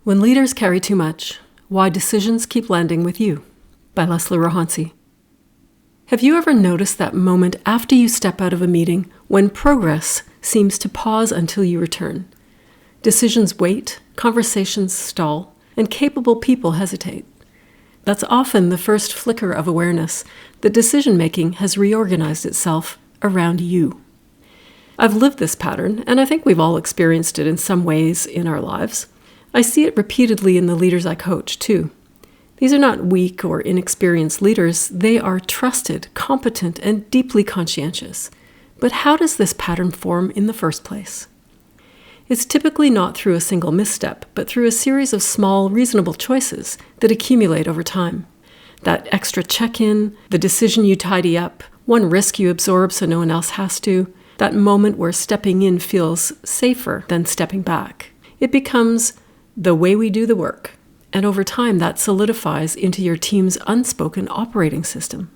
When Leaders Carry Too Much, Why Decisions Keep Landing with You, by Leslie Rohansi. Have you ever noticed that moment after you step out of a meeting when progress seems to pause until you return? Decisions wait, conversations stall, and capable people hesitate. That's often the first flicker of awareness that decision-making has reorganized itself around you. I've lived this pattern, and I think we've all experienced it in some ways in our lives. I see it repeatedly in the leaders I coach, too. These are not weak or inexperienced leaders. They are trusted, competent, and deeply conscientious. But how does this pattern form in the first place? It's typically not through a single misstep, but through a series of small, reasonable choices that accumulate over time. That extra check-in, the decision you tidy up, one risk you absorb so no one else has to, that moment where stepping in feels safer than stepping back. It becomes the way we do the work, and over time that solidifies into your team's unspoken operating system.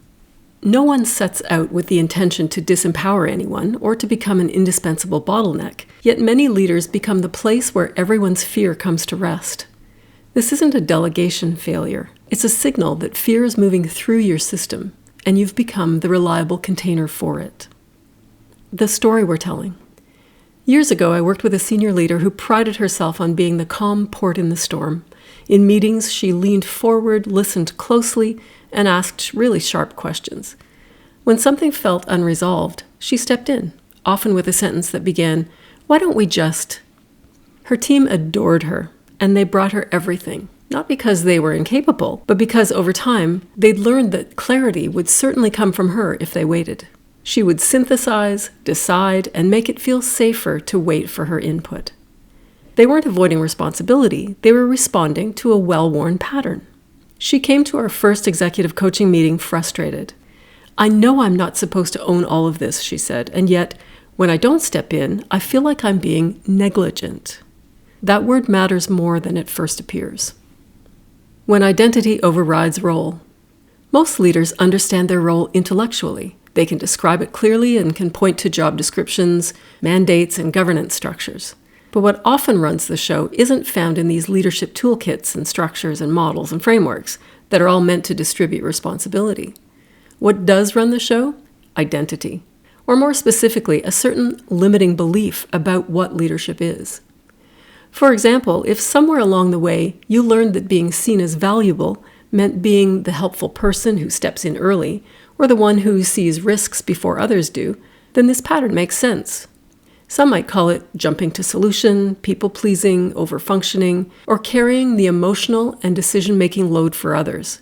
No one sets out with the intention to disempower anyone or to become an indispensable bottleneck, yet many leaders become the place where everyone's fear comes to rest. This isn't a delegation failure. It's a signal that fear is moving through your system, and you've become the reliable container for it. The story we're telling. Years ago, I worked with a senior leader who prided herself on being the calm port in the storm. In meetings, she leaned forward, listened closely, and asked really sharp questions. When something felt unresolved, she stepped in, often with a sentence that began, "Why don't we just?" Her team adored her, and they brought her everything, not because they were incapable, but because over time, they'd learned that clarity would certainly come from her if they waited. She would synthesize, decide, and make it feel safer to wait for her input. They weren't avoiding responsibility, they were responding to a well-worn pattern. She came to our first executive coaching meeting frustrated. "I know I'm not supposed to own all of this," she said, "and yet, when I don't step in, I feel like I'm being negligent." That word matters more than it first appears. When identity overrides role. Most leaders understand their role intellectually. They can describe it clearly and can point to job descriptions, mandates, and governance structures. But what often runs the show isn't found in these leadership toolkits and structures and models and frameworks that are all meant to distribute responsibility. What does run the show? Identity. Or more specifically, a certain limiting belief about what leadership is. For example, if somewhere along the way you learned that being seen as valuable meant being the helpful person who steps in early, or the one who sees risks before others do, then this pattern makes sense. Some might call it jumping to solution, people-pleasing, over-functioning, or carrying the emotional and decision-making load for others.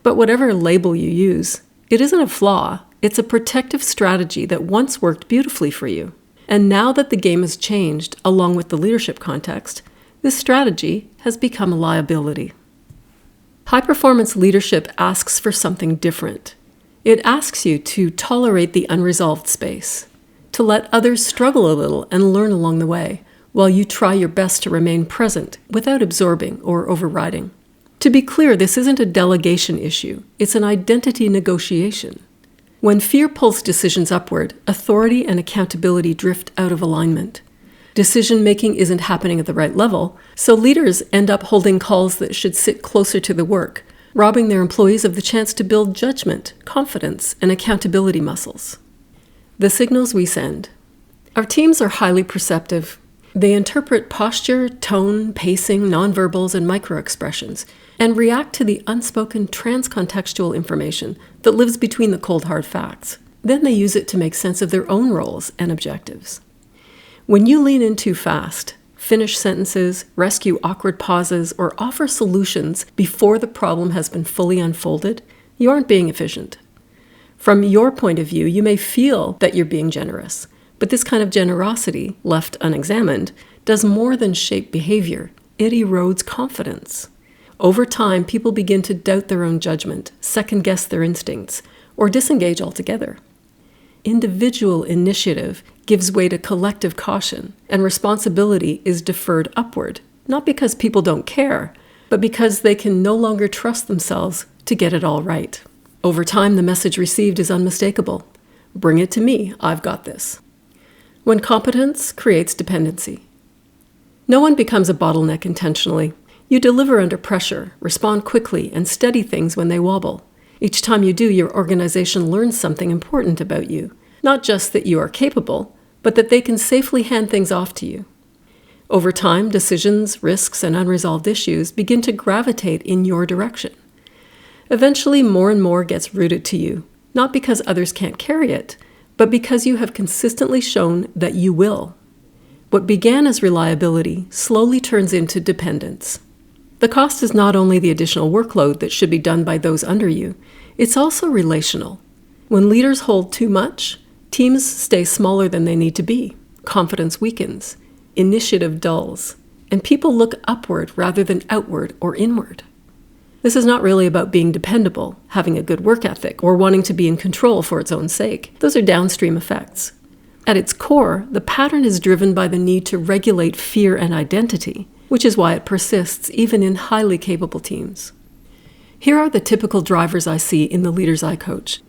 But whatever label you use, it isn't a flaw, it's a protective strategy that once worked beautifully for you. And now that the game has changed, along with the leadership context, this strategy has become a liability. High-performance leadership asks for something different. It asks you to tolerate the unresolved space, to let others struggle a little and learn along the way, while you try your best to remain present without absorbing or overriding. To be clear, this isn't a delegation issue, it's an identity negotiation. When fear pulls decisions upward, authority and accountability drift out of alignment. Decision-making isn't happening at the right level, so leaders end up holding calls that should sit closer to the work, robbing their employees of the chance to build judgment, confidence, and accountability muscles. The signals we send. Our teams are highly perceptive. They interpret posture, tone, pacing, nonverbals, and microexpressions, and react to the unspoken transcontextual information that lives between the cold hard facts. Then they use it to make sense of their own roles and objectives. When you lean in too fast, finish sentences, rescue awkward pauses, or offer solutions before the problem has been fully unfolded, you aren't being efficient. From your point of view, you may feel that you're being generous, but this kind of generosity, left unexamined, does more than shape behavior. It erodes confidence. Over time, people begin to doubt their own judgment, second-guess their instincts, or disengage altogether. Individual initiative gives way to collective caution, and responsibility is deferred upward, not because people don't care, but because they can no longer trust themselves to get it all right. Over time, the message received is unmistakable. Bring it to me, I've got this. When competence creates dependency. No one becomes a bottleneck intentionally. You deliver under pressure, respond quickly, and steady things when they wobble. Each time you do, your organization learns something important about you. Not just that you are capable, but that they can safely hand things off to you. Over time, decisions, risks, and unresolved issues begin to gravitate in your direction. Eventually, more and more gets rooted to you, not because others can't carry it, but because you have consistently shown that you will. What began as reliability slowly turns into dependence. The cost is not only the additional workload that should be done by those under you, it's also relational. When leaders hold too much, teams stay smaller than they need to be, confidence weakens, initiative dulls, and people look upward rather than outward or inward. This is not really about being dependable, having a good work ethic, or wanting to be in control for its own sake. Those are downstream effects. At its core, the pattern is driven by the need to regulate fear and identity, which is why it persists even in highly capable teams. Here are the typical drivers I see in the leaders I coach.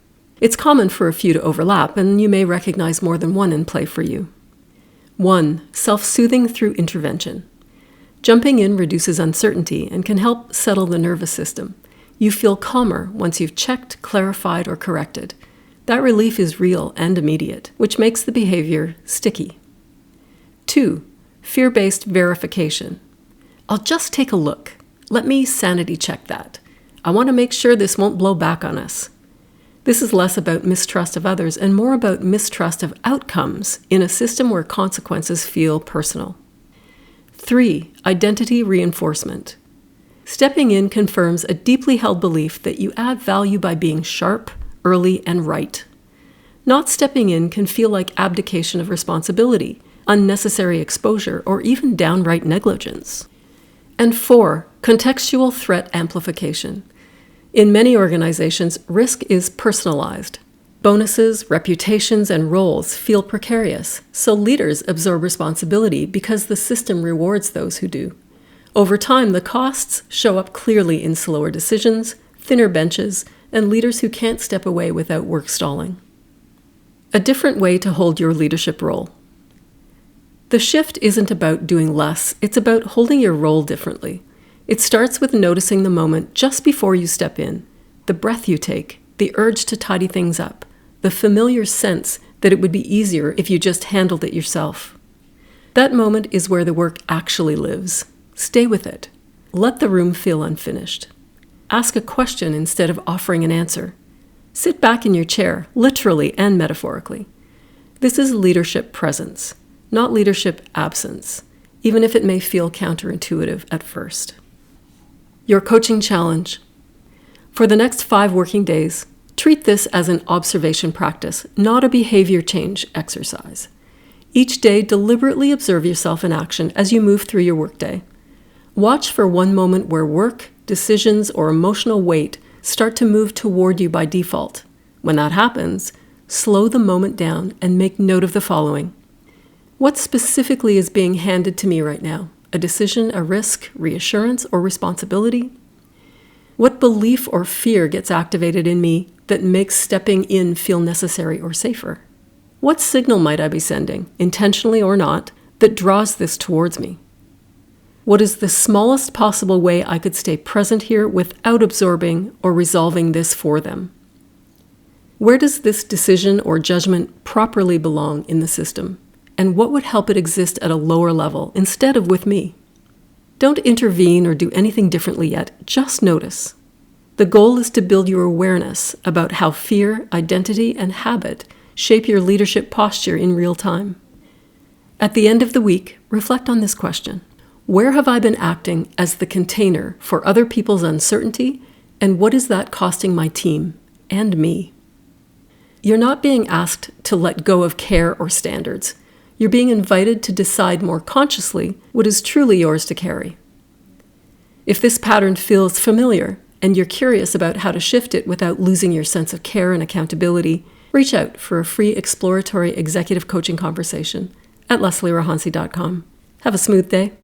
It's common for a few to overlap, and you may recognize more than one in play for you. 1. Self-soothing through intervention. Jumping in reduces uncertainty and can help settle the nervous system. You feel calmer once you've checked, clarified, or corrected. That relief is real and immediate, which makes the behavior sticky. 2. Fear-based verification. I'll just take a look. Let me sanity check that. I want to make sure this won't blow back on us. This is less about mistrust of others and more about mistrust of outcomes in a system where consequences feel personal. 3. Identity reinforcement. Stepping in confirms a deeply held belief that you add value by being sharp, early, and right. Not stepping in can feel like abdication of responsibility, unnecessary exposure, or even downright negligence. And 4. Contextual threat amplification. In many organizations, risk is personalized. Bonuses, reputations, and roles feel precarious, so leaders absorb responsibility because the system rewards those who do. Over time, the costs show up clearly in slower decisions, thinner benches, and leaders who can't step away without work stalling. A different way to hold your leadership role. The shift isn't about doing less, it's about holding your role differently. It starts with noticing the moment just before you step in, the breath you take, the urge to tidy things up, the familiar sense that it would be easier if you just handled it yourself. That moment is where the work actually lives. Stay with it. Let the room feel unfinished. Ask a question instead of offering an answer. Sit back in your chair, literally and metaphorically. This is leadership presence, not leadership absence, even if it may feel counterintuitive at first. Your coaching challenge. For the next 5 working days, treat this as an observation practice, not a behavior change exercise. Each day, deliberately observe yourself in action as you move through your workday. Watch for one moment where work, decisions, or emotional weight start to move toward you by default. When that happens, slow the moment down and make note of the following. What specifically is being handed to me right now? A decision, a risk, reassurance, or responsibility? What belief or fear gets activated in me that makes stepping in feel necessary or safer? What signal might I be sending, intentionally or not, that draws this towards me? What is the smallest possible way I could stay present here without absorbing or resolving this for them? Where does this decision or judgment properly belong in the system? And what would help it exist at a lower level instead of with me? Don't intervene or do anything differently yet, just notice. The goal is to build your awareness about how fear, identity, and habit shape your leadership posture in real time. At the end of the week, reflect on this question. Where have I been acting as the container for other people's uncertainty, and what is that costing my team and me? You're not being asked to let go of care or standards. You're being invited to decide more consciously what is truly yours to carry. If this pattern feels familiar and you're curious about how to shift it without losing your sense of care and accountability, reach out for a free exploratory executive coaching conversation at leslierohansi.com. Have a smooth day.